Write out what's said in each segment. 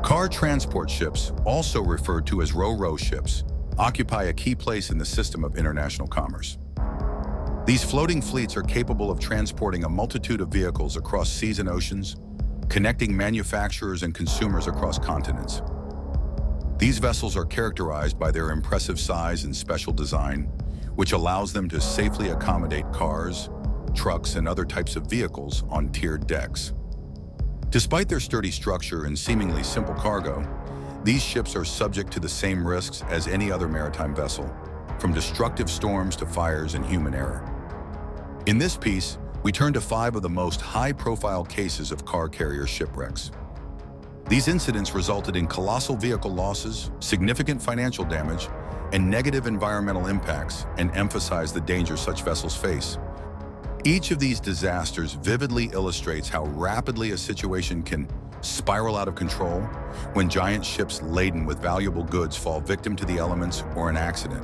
Car transport ships, also referred to as RoRo ships, occupy a key place in the system of international commerce. These floating fleets are capable of transporting a multitude of vehicles across seas and oceans, connecting manufacturers and consumers across continents. These vessels are characterized by their impressive size and special design, which allows them to safely accommodate cars, trucks, and other types of vehicles on tiered decks. Despite their sturdy structure and seemingly simple cargo, these ships are subject to the same risks as any other maritime vessel, from destructive storms to fires and human error. In this piece, we turn to 5 of the most high-profile cases of car carrier shipwrecks. These incidents resulted in colossal vehicle losses, significant financial damage, and negative environmental impacts, and emphasize the dangers such vessels face. Each of these disasters vividly illustrates how rapidly a situation can spiral out of control when giant ships laden with valuable goods fall victim to the elements or an accident.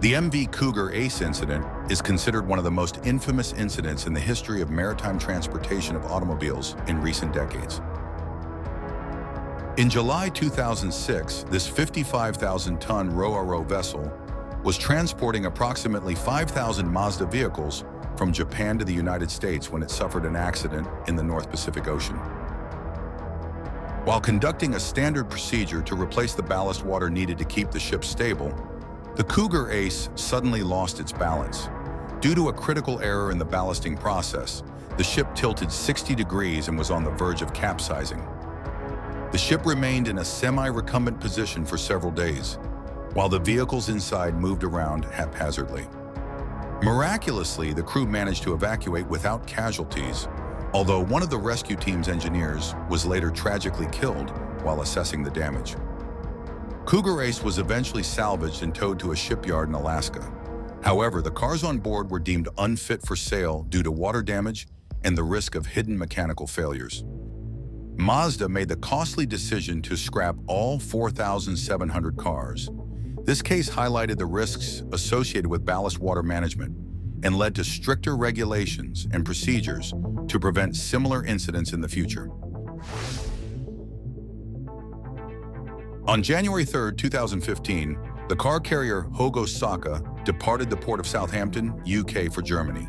The MV Cougar Ace incident is considered one of the most infamous incidents in the history of maritime transportation of automobiles in recent decades. In July 2006, this 55,000-ton RoRo vessel was transporting approximately 5,000 Mazda vehicles from Japan to the United States when it suffered an accident in the North Pacific Ocean. While conducting a standard procedure to replace the ballast water needed to keep the ship stable, the Cougar Ace suddenly lost its balance. Due to a critical error in the ballasting process, the ship tilted 60 degrees and was on the verge of capsizing. The ship remained in a semi-recumbent position for several days, while the vehicles inside moved around haphazardly. Miraculously, the crew managed to evacuate without casualties, although one of the rescue team's engineers was later tragically killed while assessing the damage. Cougar Ace was eventually salvaged and towed to a shipyard in Alaska. However, the cars on board were deemed unfit for sale due to water damage and the risk of hidden mechanical failures. Mazda made the costly decision to scrap all 4,700 cars. This case highlighted the risks associated with ballast water management and led to stricter regulations and procedures to prevent similar incidents in the future. On January 3, 2015, the car carrier Hoegh Osaka departed the port of Southampton, UK for Germany.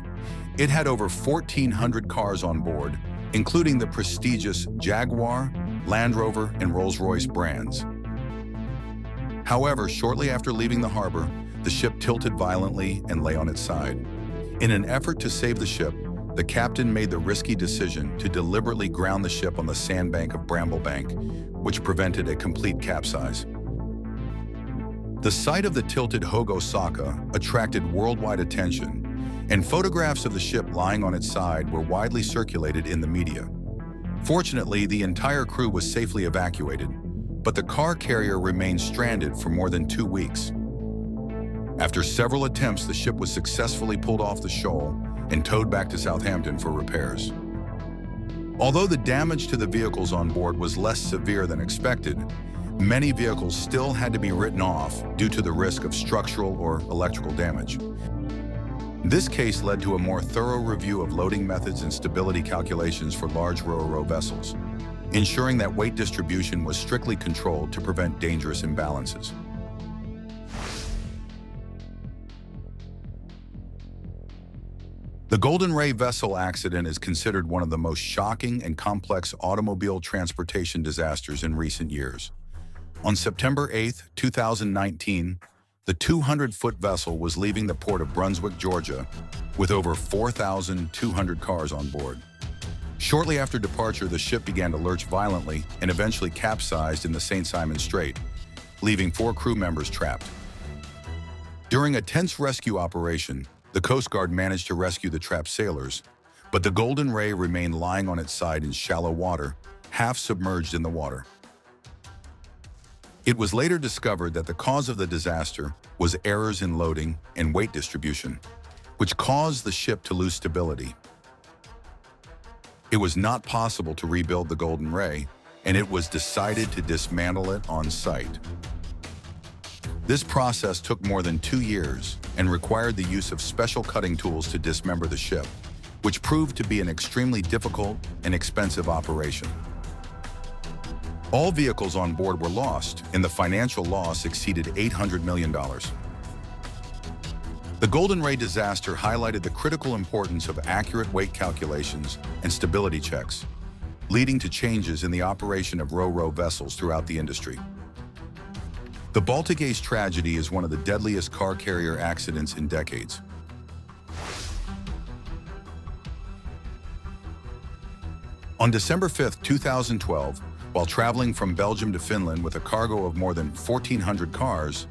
It had over 1,400 cars on board, including the prestigious Jaguar, Land Rover, and Rolls-Royce brands. However, shortly after leaving the harbor, the ship tilted violently and lay on its side. In an effort to save the ship, the captain made the risky decision to deliberately ground the ship on the sandbank of Bramblebank, which prevented a complete capsize. The sight of the tilted Hoegh Osaka attracted worldwide attention, and photographs of the ship lying on its side were widely circulated in the media. Fortunately, the entire crew was safely evacuated, but the car carrier remained stranded for more than 2 weeks. After several attempts, the ship was successfully pulled off the shoal and towed back to Southampton for repairs. Although the damage to the vehicles on board was less severe than expected, many vehicles still had to be written off due to the risk of structural or electrical damage. This case led to a more thorough review of loading methods and stability calculations for large RoRo vessels, ensuring that weight distribution was strictly controlled to prevent dangerous imbalances. The Golden Ray vessel accident is considered one of the most shocking and complex automobile transportation disasters in recent years. On September 8, 2019, the 200-foot vessel was leaving the port of Brunswick, Georgia, with over 4,200 cars on board. Shortly after departure, the ship began to lurch violently and eventually capsized in the St. Simon Strait, leaving 4 crew members trapped. During a tense rescue operation, the Coast Guard managed to rescue the trapped sailors, but the Golden Ray remained lying on its side in shallow water, half submerged in the water. It was later discovered that the cause of the disaster was errors in loading and weight distribution, which caused the ship to lose stability. It was not possible to rebuild the Golden Ray, and it was decided to dismantle it on site. This process took more than 2 years and required the use of special cutting tools to dismember the ship, which proved to be an extremely difficult and expensive operation. All vehicles on board were lost, and the financial loss exceeded $800 million. The Golden Ray disaster highlighted the critical importance of accurate weight calculations and stability checks, leading to changes in the operation of RoRo vessels throughout the industry. The Baltic Ace tragedy is one of the deadliest car carrier accidents in decades. On December 5, 2012, while traveling from Belgium to Finland with a cargo of more than 1,400 cars,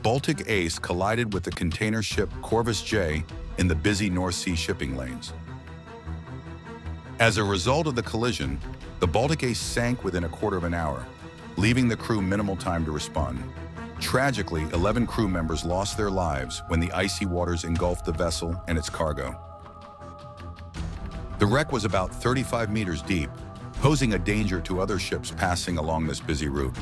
Baltic Ace collided with the container ship Corvus J in the busy North Sea shipping lanes. As a result of the collision, the Baltic Ace sank within a quarter of an hour, leaving the crew minimal time to respond. Tragically, 11 crew members lost their lives when the icy waters engulfed the vessel and its cargo. The wreck was about 35 meters deep, posing a danger to other ships passing along this busy route.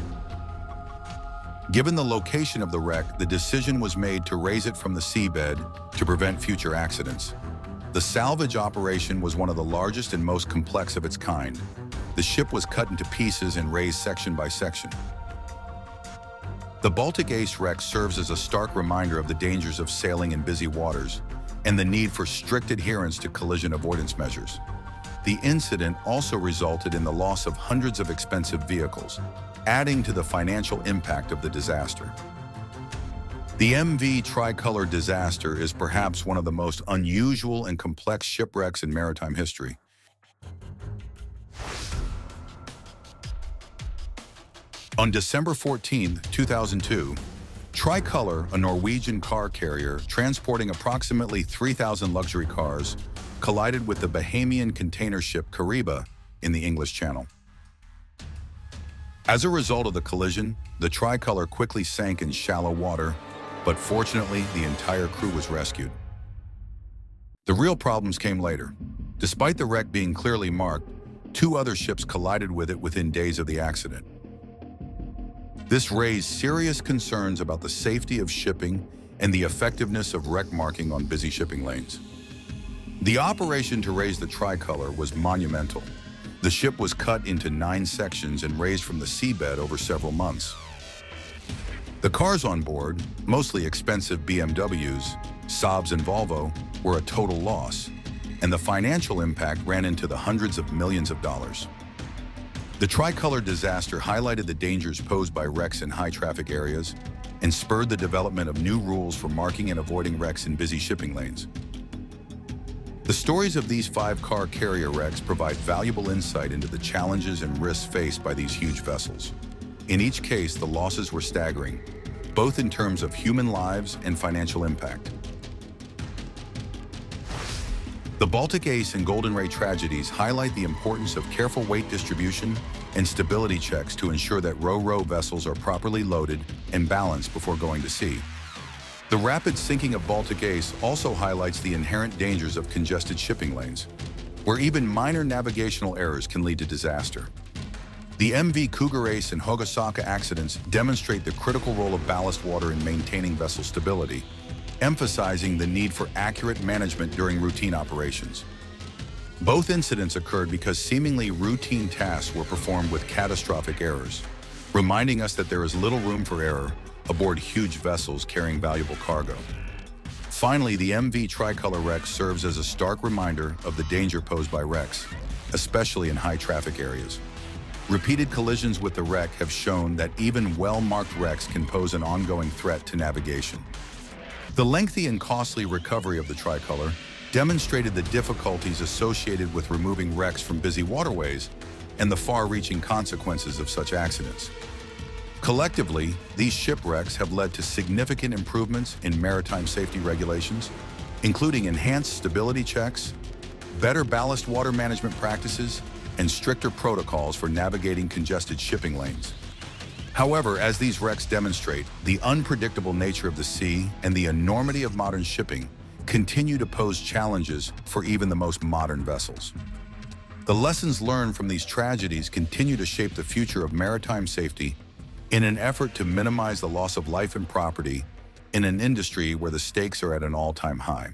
Given the location of the wreck, the decision was made to raise it from the seabed to prevent future accidents. The salvage operation was one of the largest and most complex of its kind. The ship was cut into pieces and raised section by section. The Baltic Ace wreck serves as a stark reminder of the dangers of sailing in busy waters and the need for strict adherence to collision avoidance measures. The incident also resulted in the loss of hundreds of expensive vehicles, adding to the financial impact of the disaster. The MV Tricolor disaster is perhaps one of the most unusual and complex shipwrecks in maritime history. On December 14, 2002, Tricolor, a Norwegian car carrier transporting approximately 3,000 luxury cars, collided with the Bahamian container ship Kariba in the English Channel. As a result of the collision, the Tricolor quickly sank in shallow water, but fortunately, the entire crew was rescued. The real problems came later. Despite the wreck being clearly marked, 2 other ships collided with it within days of the accident. This raised serious concerns about the safety of shipping and the effectiveness of wreck marking on busy shipping lanes. The operation to raise the Tricolor was monumental. The ship was cut into 9 sections and raised from the seabed over several months. The cars on board, mostly expensive BMWs, Saabs and Volvo, were a total loss, and the financial impact ran into the hundreds of millions of dollars. The Tricolor disaster highlighted the dangers posed by wrecks in high-traffic areas and spurred the development of new rules for marking and avoiding wrecks in busy shipping lanes. The stories of these 5 car carrier wrecks provide valuable insight into the challenges and risks faced by these huge vessels. In each case, the losses were staggering, both in terms of human lives and financial impact. The Baltic Ace and Golden Ray tragedies highlight the importance of careful weight distribution and stability checks to ensure that RoRo vessels are properly loaded and balanced before going to sea. The rapid sinking of Baltic Ace also highlights the inherent dangers of congested shipping lanes, where even minor navigational errors can lead to disaster. The MV Cougar Ace and Hoegh Osaka accidents demonstrate the critical role of ballast water in maintaining vessel stability, emphasizing the need for accurate management during routine operations. Both incidents occurred because seemingly routine tasks were performed with catastrophic errors, reminding us that there is little room for error aboard huge vessels carrying valuable cargo. Finally, the MV Tricolor wreck serves as a stark reminder of the danger posed by wrecks, especially in high-traffic areas. Repeated collisions with the wreck have shown that even well-marked wrecks can pose an ongoing threat to navigation. The lengthy and costly recovery of the Tricolor demonstrated the difficulties associated with removing wrecks from busy waterways and the far-reaching consequences of such accidents. Collectively, these shipwrecks have led to significant improvements in maritime safety regulations, including enhanced stability checks, better ballast water management practices, and stricter protocols for navigating congested shipping lanes. However, as these wrecks demonstrate, the unpredictable nature of the sea and the enormity of modern shipping continue to pose challenges for even the most modern vessels. The lessons learned from these tragedies continue to shape the future of maritime safety in an effort to minimize the loss of life and property in an industry where the stakes are at an all-time high.